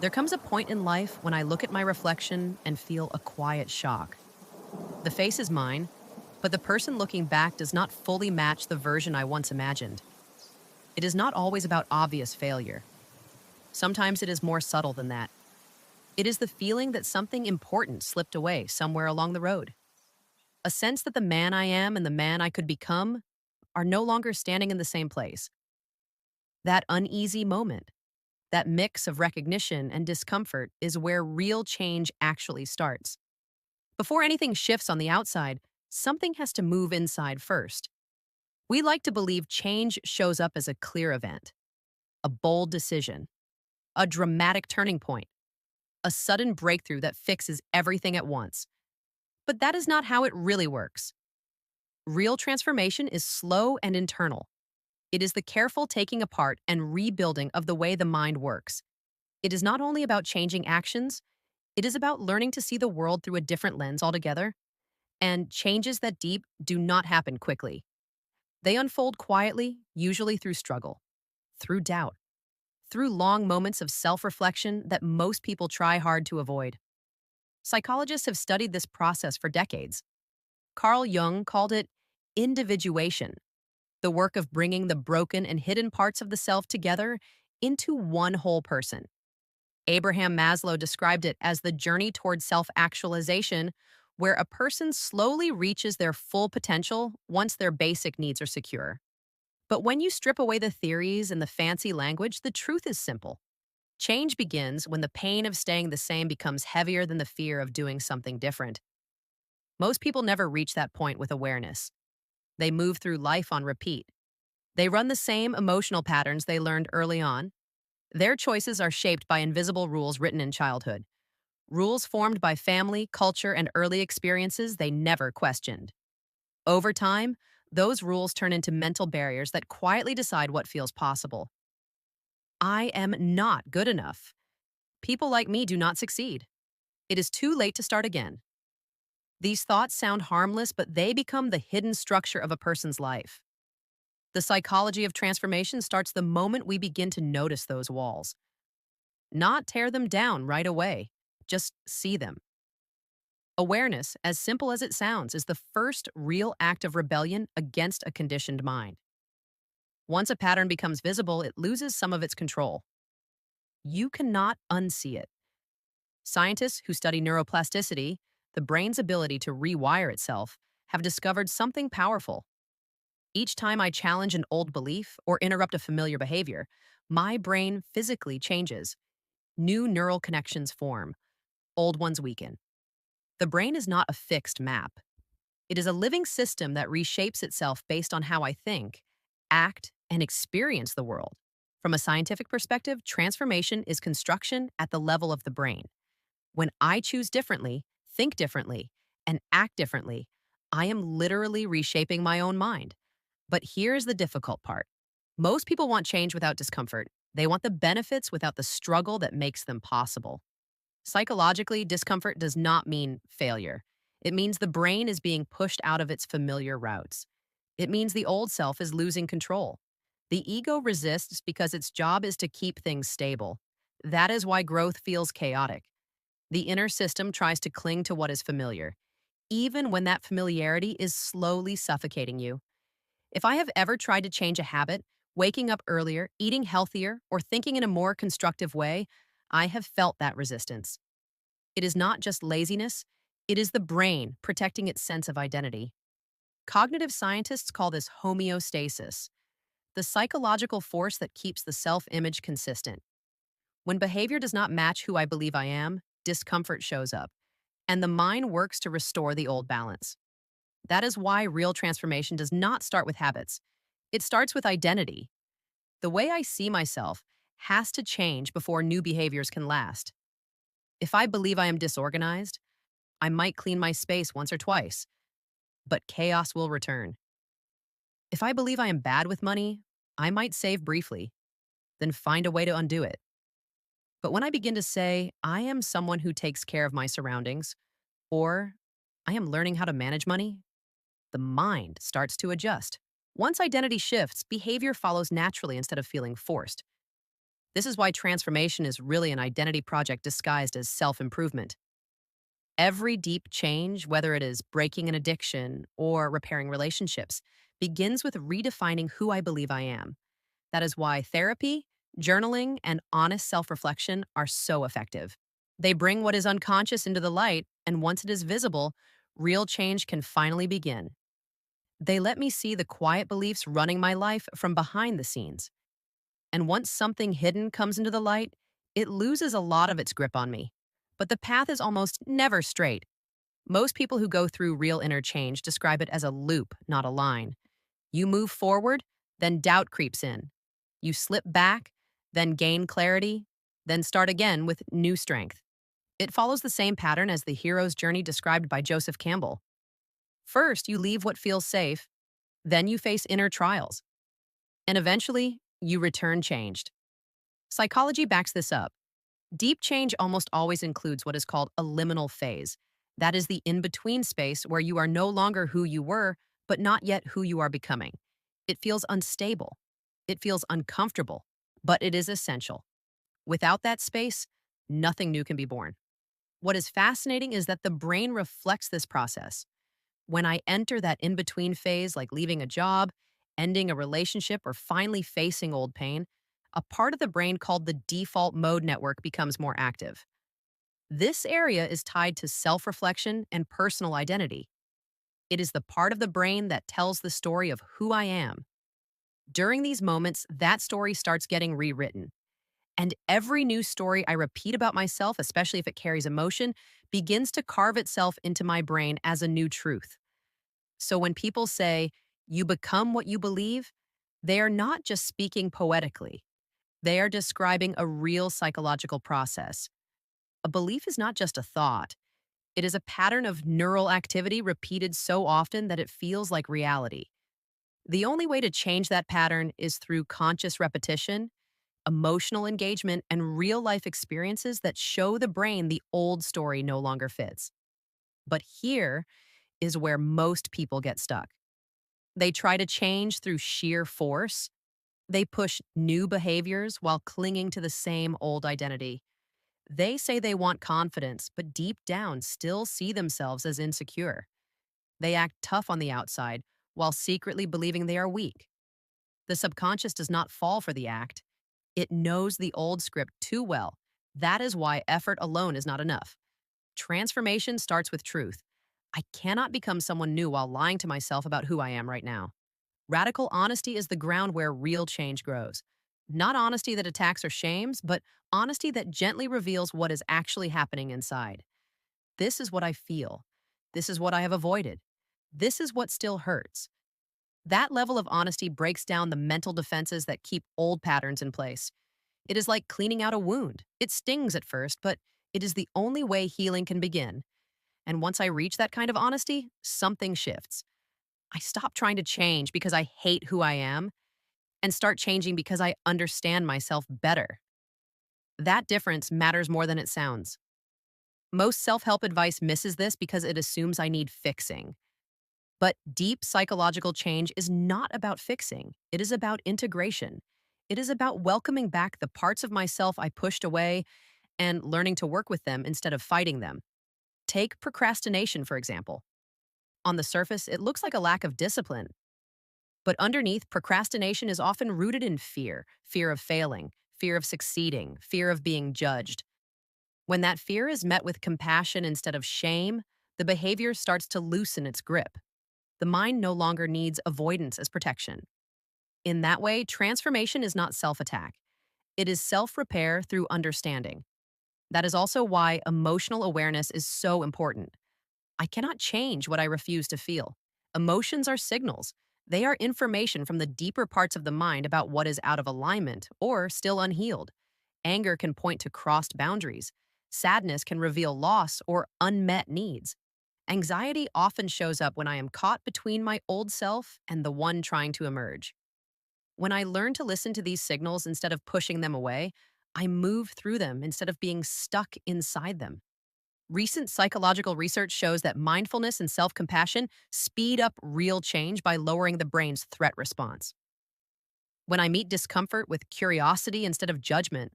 There comes a point in life when I look at my reflection and feel a quiet shock. The face is mine, but the person looking back does not fully match the version I once imagined. It is not always about obvious failure. Sometimes it is more subtle than that. It is the feeling that something important slipped away somewhere along the road. A sense that the man I am and the man I could become are no longer standing in the same place. That uneasy moment, that mix of recognition and discomfort is where real change actually starts. Before anything shifts on the outside, something has to move inside first. We like to believe change shows up as a clear event, a bold decision, a dramatic turning point, a sudden breakthrough that fixes everything at once. But that is not how it really works. Real transformation is slow and internal. It is the careful taking apart and rebuilding of the way the mind works. It is not only about changing actions, it is about learning to see the world through a different lens altogether. And changes that deep do not happen quickly. They unfold quietly, usually through struggle, through doubt, through long moments of self-reflection that most people try hard to avoid. Psychologists have studied this process for decades. Carl Jung called it individuation, the work of bringing the broken and hidden parts of the self together into one whole person. Abraham Maslow described it as the journey toward self-actualization, where a person slowly reaches their full potential once their basic needs are secure. But when you strip away the theories and the fancy language, the truth is simple. Change begins when the pain of staying the same becomes heavier than the fear of doing something different. Most people never reach that point with awareness. They move through life on repeat. They run the same emotional patterns they learned early on. Their choices are shaped by invisible rules written in childhood, rules formed by family, culture, and early experiences they never questioned. Over time, those rules turn into mental barriers that quietly decide what feels possible. I am not good enough. People like me do not succeed. It is too late to start again. These thoughts sound harmless, but they become the hidden structure of a person's life. The psychology of transformation starts the moment we begin to notice those walls. Not tear them down right away, just see them. Awareness, as simple as it sounds, is the first real act of rebellion against a conditioned mind. Once a pattern becomes visible, it loses some of its control. You cannot unsee it. Scientists who study neuroplasticity, the brain's ability to rewire itself, have discovered something powerful. Each time I challenge an old belief or interrupt a familiar behavior, my brain physically changes. New neural connections form, old ones weaken. The brain is not a fixed map. It is a living system that reshapes itself based on how I think, act, and experience the world. From a scientific perspective, transformation is construction at the level of the brain. When I choose differently, think differently, and act differently, I am literally reshaping my own mind. But here's the difficult part. Most people want change without discomfort. They want the benefits without the struggle that makes them possible. Psychologically, discomfort does not mean failure. It means the brain is being pushed out of its familiar routes. It means the old self is losing control. The ego resists because its job is to keep things stable. That is why growth feels chaotic. The inner system tries to cling to what is familiar, even when that familiarity is slowly suffocating you. If I have ever tried to change a habit, waking up earlier, eating healthier, or thinking in a more constructive way, I have felt that resistance. It is not just laziness, it is the brain protecting its sense of identity. Cognitive scientists call this homeostasis, the psychological force that keeps the self-image consistent. When behavior does not match who I believe I am, discomfort shows up, and the mind works to restore the old balance. That is why real transformation does not start with habits. It starts with identity. The way I see myself has to change before new behaviors can last. If I believe I am disorganized, I might clean my space once or twice, but chaos will return. If I believe I am bad with money, I might save briefly, then find a way to undo it. But when I begin to say, I am someone who takes care of my surroundings, or I am learning how to manage money, the mind starts to adjust. Once identity shifts, behavior follows naturally instead of feeling forced. This is why transformation is really an identity project disguised as self improvement. Every deep change, whether it is breaking an addiction or repairing relationships, begins with redefining who I believe I am. That is why therapy, journaling, and honest self reflection are so effective. They bring what is unconscious into the light, and once it is visible, real change can finally begin. They let me see the quiet beliefs running my life from behind the scenes. And once something hidden comes into the light, it loses a lot of its grip on me. But the path is almost never straight. Most people who go through real inner change describe it as a loop, not a line. You move forward, then doubt creeps in. You slip back, then gain clarity, then start again with new strength. It follows the same pattern as the hero's journey described by Joseph Campbell. First, you leave what feels safe, then you face inner trials, and eventually, you return changed. Psychology backs this up. Deep change almost always includes what is called a liminal phase. That is the in between space where you are no longer who you were, but not yet who you are becoming. It feels unstable. It feels uncomfortable, but it is essential. Without that space, nothing new can be born. What is fascinating is that the brain reflects this process. When I enter that in between phase, like leaving a job, ending a relationship, or finally facing old pain, a part of the brain called the default mode network becomes more active. This area is tied to self reflection and personal identity. It is the part of the brain that tells the story of who I am. During these moments, that story starts getting rewritten. And every new story I repeat about myself, especially if it carries emotion, begins to carve itself into my brain as a new truth. So when people say, you become what you believe, they are not just speaking poetically. They are describing a real psychological process. A belief is not just a thought. It is a pattern of neural activity repeated so often that it feels like reality. The only way to change that pattern is through conscious repetition, emotional engagement, and real life experiences that show the brain the old story no longer fits. But here is where most people get stuck. They try to change through sheer force. They push new behaviors while clinging to the same old identity. They say they want confidence, but deep down still see themselves as insecure. They act tough on the outside while secretly believing they are weak. The subconscious does not fall for the act. It knows the old script too well. That is why effort alone is not enough. Transformation starts with truth. I cannot become someone new while lying to myself about who I am right now. Radical honesty is the ground where real change grows. Not honesty that attacks or shames, but honesty that gently reveals what is actually happening inside. This is what I feel. This is what I have avoided. This is what still hurts. That level of honesty breaks down the mental defenses that keep old patterns in place. It is like cleaning out a wound. It stings at first, but it is the only way healing can begin. And once I reach that kind of honesty, something shifts. I stop trying to change because I hate who I am and start changing because I understand myself better. That difference matters more than it sounds. Most self help advice misses this because it assumes I need fixing. But deep psychological change is not about fixing, it is about integration. It is about welcoming back the parts of myself I pushed away and learning to work with them instead of fighting them. Take procrastination, for example. On the surface, it looks like a lack of discipline. But underneath, procrastination is often rooted in fear of failing, fear of succeeding, fear of being judged. When that fear is met with compassion instead of shame, the behavior starts to loosen its grip. The mind no longer needs avoidance as protection. In that way, transformation is not self attack, it is self repair through understanding. That is also why emotional awareness is so important. I cannot change what I refuse to feel. Emotions are signals. They are information from the deeper parts of the mind about what is out of alignment or still unhealed. Anger can point to crossed boundaries. Sadness can reveal loss or unmet needs. Anxiety often shows up when I am caught between my old self and the one trying to emerge. When I learn to listen to these signals instead of pushing them away, I move through them instead of being stuck inside them. Recent psychological research shows that mindfulness and self compassion speed up real change by lowering the brain's threat response. When I meet discomfort with curiosity instead of judgment,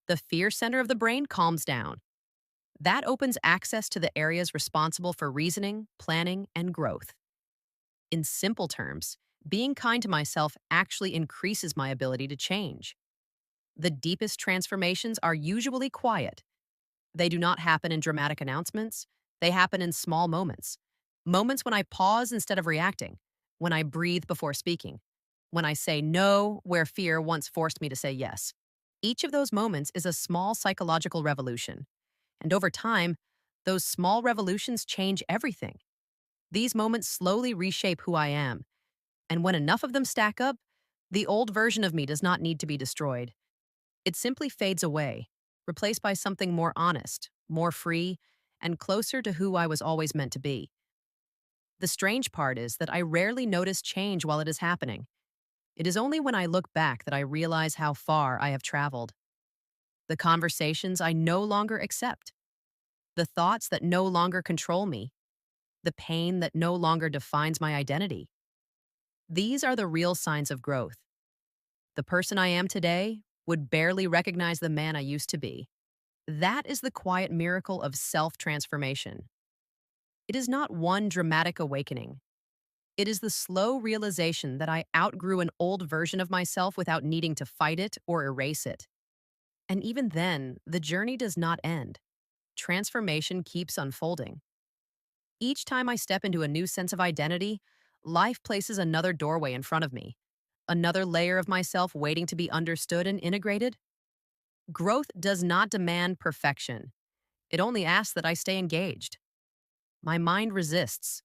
the fear center of the brain calms down. That opens access to the areas responsible for reasoning, planning, and growth. In simple terms, being kind to myself actually increases my ability to change. The deepest transformations are usually quiet. They do not happen in dramatic announcements, they happen in small moments. Moments when I pause instead of reacting, when I breathe before speaking, when I say no where fear once forced me to say yes. Each of those moments is a small psychological revolution. And over time, those small revolutions change everything. These moments slowly reshape who I am. And when enough of them stack up, the old version of me does not need to be destroyed. It simply fades away, replaced by something more honest, more free, and closer to who I was always meant to be. The strange part is that I rarely notice change while it is happening. It is only when I look back that I realize how far I have traveled. The conversations I no longer accept, the thoughts that no longer control me, the pain that no longer defines my identity. These are the real signs of growth. The person I am today would barely recognize the man I used to be. That is the quiet miracle of self transformation. It is not one dramatic awakening. It is the slow realization that I outgrew an old version of myself without needing to fight it or erase it. And even then, the journey does not end. Transformation keeps unfolding. Each time I step into a new sense of identity, life places another doorway in front of me, another layer of myself waiting to be understood and integrated. Growth does not demand perfection. It only asks that I stay engaged. My mind resists.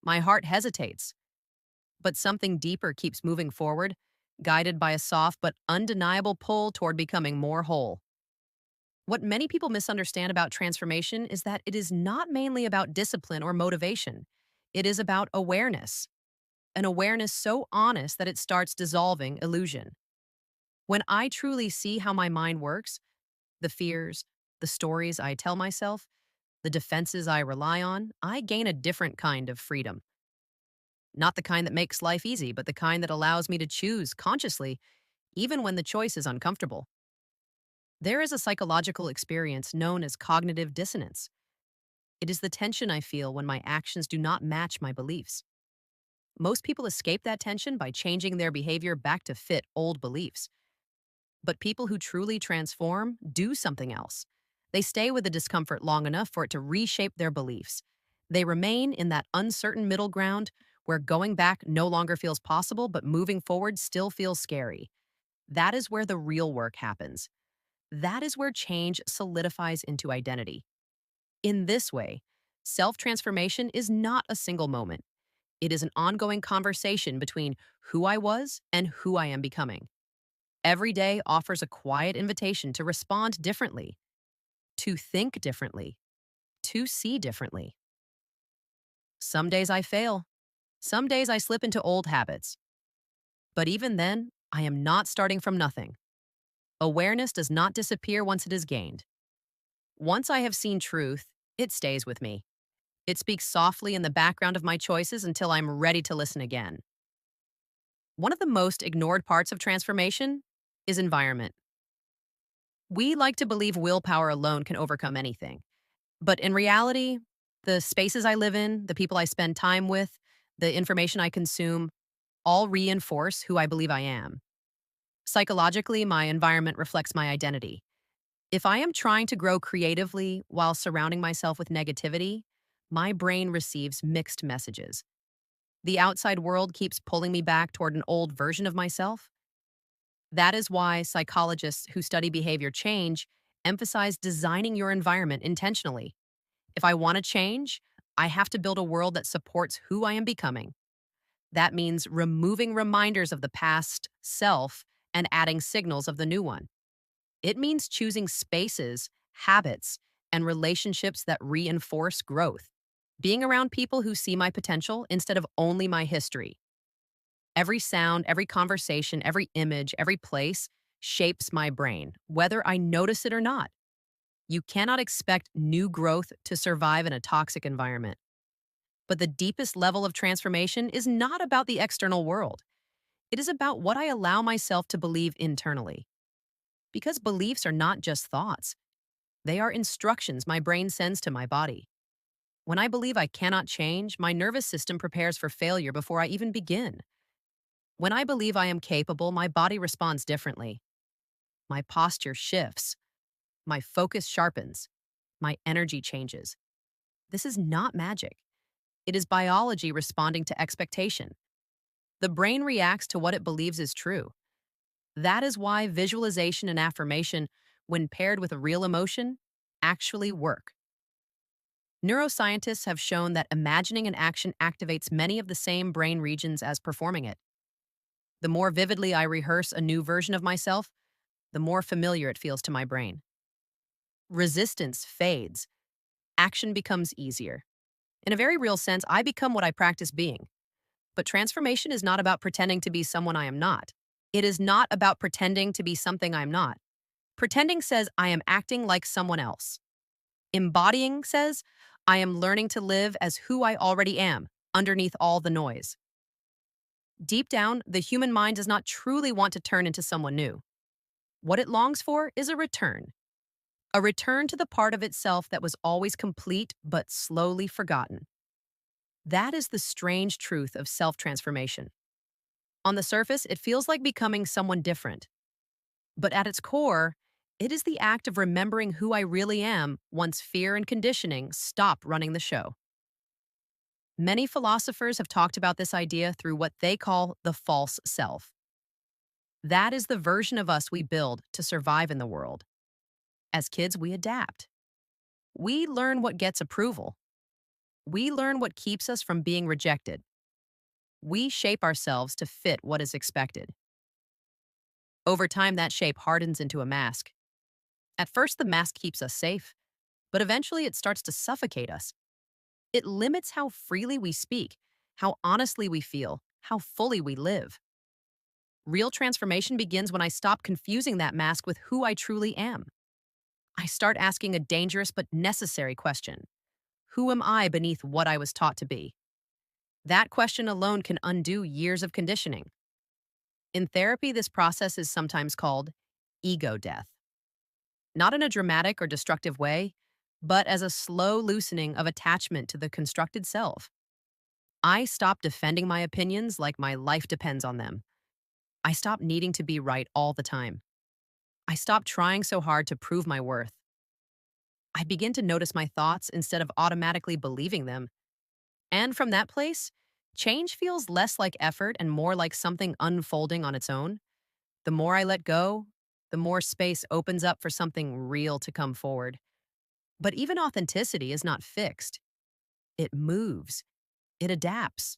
My heart hesitates. But something deeper keeps moving forward, guided by a soft but undeniable pull toward becoming more whole. What many people misunderstand about transformation is that it is not mainly about discipline or motivation. It is about awareness, an awareness so honest that it starts dissolving illusion. When I truly see how my mind works, the fears, the stories I tell myself, the defenses I rely on, I gain a different kind of freedom. Not the kind that makes life easy, but the kind that allows me to choose consciously, even when the choice is uncomfortable. There is a psychological experience known as cognitive dissonance. It is the tension I feel when my actions do not match my beliefs. Most people escape that tension by changing their behavior back to fit old beliefs. But people who truly transform do something else. They stay with the discomfort long enough for it to reshape their beliefs. They remain in that uncertain middle ground where going back no longer feels possible, but moving forward still feels scary. That is where the real work happens. That is where change solidifies into identity. In this way, self transformation is not a single moment. It is an ongoing conversation between who I was and who I am becoming. Every day offers a quiet invitation to respond differently, to think differently, to see differently. Some days I fail. Some days I slip into old habits. But even then, I am not starting from nothing. Awareness does not disappear once it is gained. Once I have seen truth, it stays with me. It speaks softly in the background of my choices until I'm ready to listen again. One of the most ignored parts of transformation is environment. We like to believe willpower alone can overcome anything. But in reality, the spaces I live in, the people I spend time with, the information I consume, all reinforce who I believe I am. Psychologically, my environment reflects my identity. If I am trying to grow creatively while surrounding myself with negativity, my brain receives mixed messages. The outside world keeps pulling me back toward an old version of myself. That is why psychologists who study behavior change emphasize designing your environment intentionally. If I want to change, I have to build a world that supports who I am becoming. That means removing reminders of the past self and adding signals of the new one. It means choosing spaces, habits, and relationships that reinforce growth. Being around people who see my potential instead of only my history. Every sound, every conversation, every image, every place shapes my brain, whether I notice it or not. You cannot expect new growth to survive in a toxic environment. But the deepest level of transformation is not about the external world. It is about what I allow myself to believe internally. Because beliefs are not just thoughts, they are instructions my brain sends to my body. When I believe I cannot change, my nervous system prepares for failure before I even begin. When I believe I am capable, my body responds differently. My posture shifts, my focus sharpens, my energy changes. This is not magic. It is biology responding to expectation. The brain reacts to what it believes is true. That is why visualization and affirmation, when paired with a real emotion, actually work. Neuroscientists have shown that imagining an action activates many of the same brain regions as performing it. The more vividly I rehearse a new version of myself, the more familiar it feels to my brain. Resistance fades. Action becomes easier. In a very real sense, I become what I practice being. But transformation is not about pretending to be someone I am not. It is not about pretending to be something I am not. Pretending says I am acting like someone else. Embodying says I am learning to live as who I already am, underneath all the noise. Deep down, the human mind does not truly want to turn into someone new. What it longs for is a return to the part of itself that was always complete but slowly forgotten. That is the strange truth of self-transformation. On the surface, it feels like becoming someone different. But at its core, it is the act of remembering who I really am once fear and conditioning stop running the show. Many philosophers have talked about this idea through what they call the false self. That is the version of us we build to survive in the world. As kids, we adapt. We learn what gets approval. We learn what keeps us from being rejected. We shape ourselves to fit what is expected. Over time, that shape hardens into a mask. At first, the mask keeps us safe, but eventually it starts to suffocate us. It limits how freely we speak, how honestly we feel, how fully we live. Real transformation begins when I stop confusing that mask with who I truly am. I start asking a dangerous but necessary question. Who am I beneath what I was taught to be? That question alone can undo years of conditioning. In therapy, this process is sometimes called ego death. Not in a dramatic or destructive way, but as a slow loosening of attachment to the constructed self. I stop defending my opinions like my life depends on them. I stop needing to be right all the time. I stop trying so hard to prove my worth. I begin to notice my thoughts instead of automatically believing them. And from that place, change feels less like effort and more like something unfolding on its own. The more I let go, the more space opens up for something real to come forward. But even authenticity is not fixed. It moves. It adapts.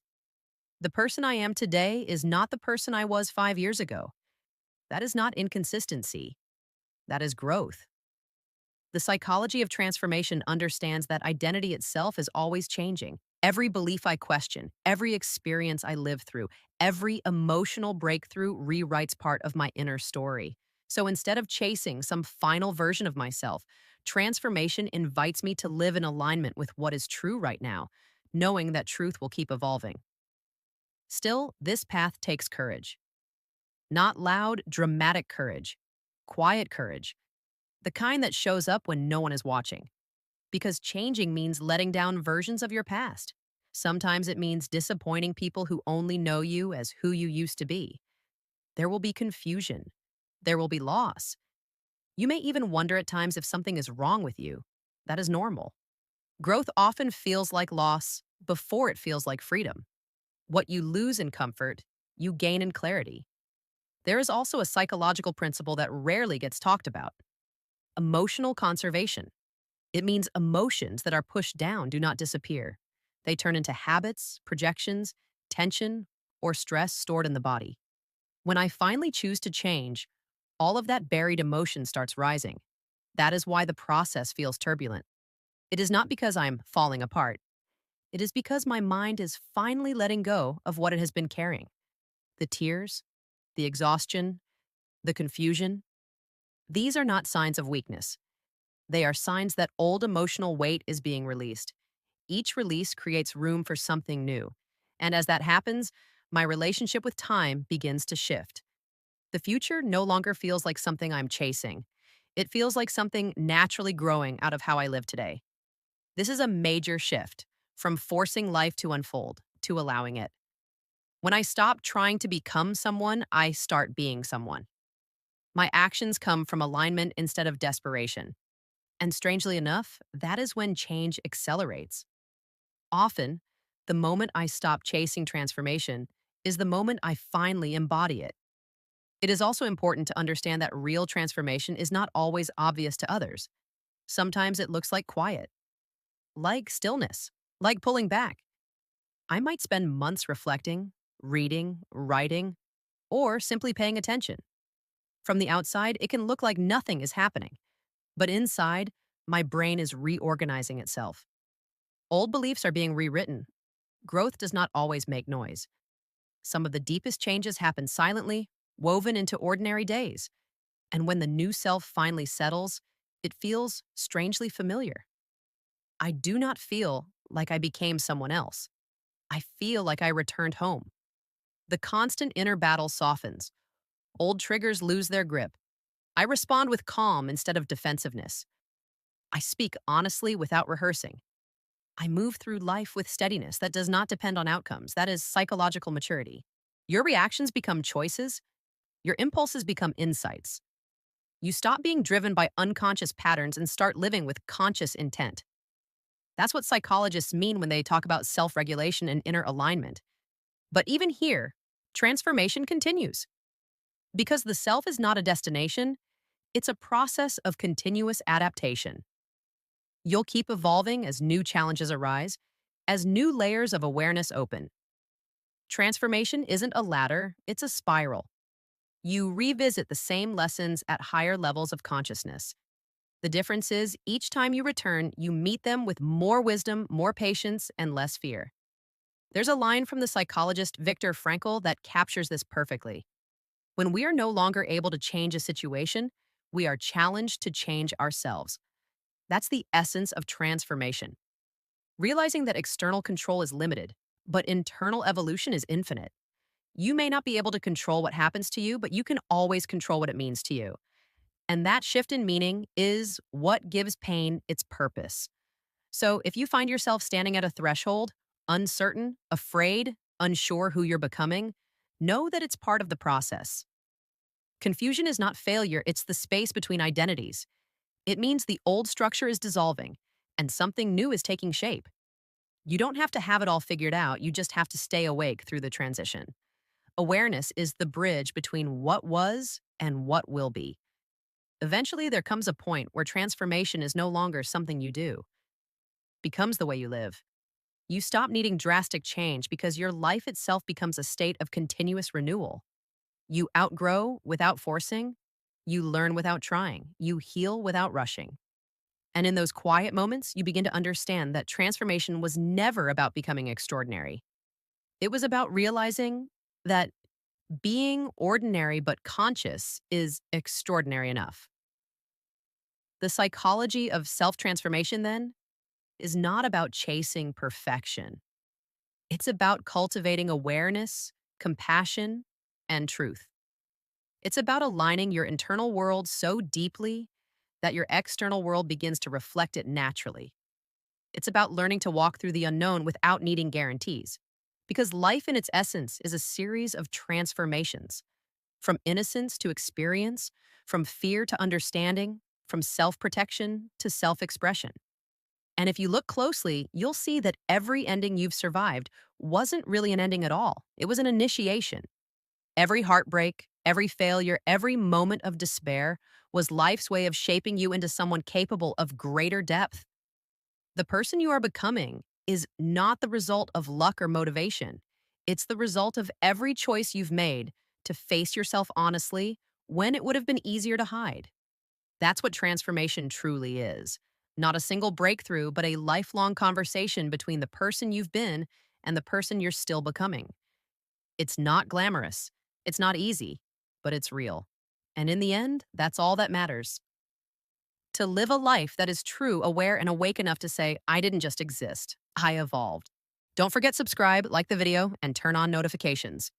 The person I am today is not the person I was 5 years ago. That is not inconsistency. That is growth. The psychology of transformation understands that identity itself is always changing. Every belief I question, every experience I live through, every emotional breakthrough rewrites part of my inner story. So instead of chasing some final version of myself, transformation invites me to live in alignment with what is true right now, knowing that truth will keep evolving. Still, this path takes courage. Not loud, dramatic courage, quiet courage, the kind that shows up when no one is watching. Because changing means letting down versions of your past. Sometimes it means disappointing people who only know you as who you used to be. There will be confusion. There will be loss. You may even wonder at times if something is wrong with you. That is normal. Growth often feels like loss before it feels like freedom. What you lose in comfort, you gain in clarity. There is also a psychological principle that rarely gets talked about: emotional conservation. It means emotions that are pushed down do not disappear. They turn into habits, projections, tension, or stress stored in the body. When I finally choose to change, all of that buried emotion starts rising. That is why the process feels turbulent. It is not because I'm falling apart. It is because my mind is finally letting go of what it has been carrying. The tears, the exhaustion, the confusion. These are not signs of weakness. They are signs that old emotional weight is being released. Each release creates room for something new. And as that happens, My relationship with time begins to shift. The future no longer feels like something I'm chasing. It feels like something naturally growing out of how I live today. This is a major shift from forcing life to unfold to allowing it. When I stop trying to become someone, I start being someone. My actions come from alignment instead of desperation. And strangely enough, that is when change accelerates. Often, the moment I stop chasing transformation is the moment I finally embody it. It is also important to understand that real transformation is not always obvious to others. Sometimes it looks like quiet, like stillness, like pulling back. I might spend months reflecting, reading, writing, or simply paying attention. From the outside, it can look like nothing is happening, but inside, my brain is reorganizing itself. Old beliefs are being rewritten. Growth does not always make noise. Some of the deepest changes happen silently, woven into ordinary days. And when the new self finally settles, it feels strangely familiar. I do not feel like I became someone else. I feel like I returned home. The constant inner battle softens. Old triggers lose their grip. I respond with calm instead of defensiveness. I speak honestly without rehearsing. I move through life with steadiness that does not depend on outcomes. That is psychological maturity. Your reactions become choices, your impulses become insights. You stop being driven by unconscious patterns and start living with conscious intent. That's what psychologists mean when they talk about self regulation and inner alignment. But even here, transformation continues. Because the self is not a destination, it's a process of continuous adaptation. You'll keep evolving as new challenges arise, as new layers of awareness open. Transformation isn't a ladder, it's a spiral. You revisit the same lessons at higher levels of consciousness. The difference is, each time you return, you meet them with more wisdom, more patience, and less fear. There's a line from the psychologist Viktor Frankl that captures this perfectly. When we are no longer able to change a situation, we are challenged to change ourselves. That's the essence of transformation. Realizing that external control is limited, but internal evolution is infinite. You may not be able to control what happens to you, but you can always control what it means to you. And that shift in meaning is what gives pain its purpose. So if you find yourself standing at a threshold, uncertain, afraid, unsure who you're becoming, know that it's part of the process. Confusion is not failure, it's the space between identities. It means the old structure is dissolving and something new is taking shape. You don't have to have it all figured out, you just have to stay awake through the transition. Awareness is the bridge between what was and what will be. Eventually, there comes a point where transformation is no longer something you do, becomes the way you live. You stop needing drastic change because your life itself becomes a state of continuous renewal. You outgrow without forcing, you learn without trying, you heal without rushing. And in those quiet moments, you begin to understand that transformation was never about becoming extraordinary. It was about realizing that being ordinary but conscious is extraordinary enough. The psychology of self transformation, then, is not about chasing perfection. It's about cultivating awareness, compassion, and truth. It's about aligning your internal world so deeply that your external world begins to reflect it naturally. It's about learning to walk through the unknown without needing guarantees. Because life in its essence is a series of transformations, from innocence to experience, from fear to understanding, from self protection to self expression. And if you look closely, you'll see that every ending you've survived wasn't really an ending at all. It was an initiation. Every heartbreak, every failure, every moment of despair was life's way of shaping you into someone capable of greater depth. The person you are becoming is not the result of luck or motivation. It's the result of every choice you've made to face yourself honestly when it would have been easier to hide. That's what transformation truly is. Not a single breakthrough, but a lifelong conversation between the person you've been and the person you're still becoming. It's not glamorous, it's not easy, but it's real. And in the end, that's all that matters. To live a life that is true, aware, and awake enough to say, I didn't just exist, I evolved. Don't forget subscribe, like the video, and turn on notifications.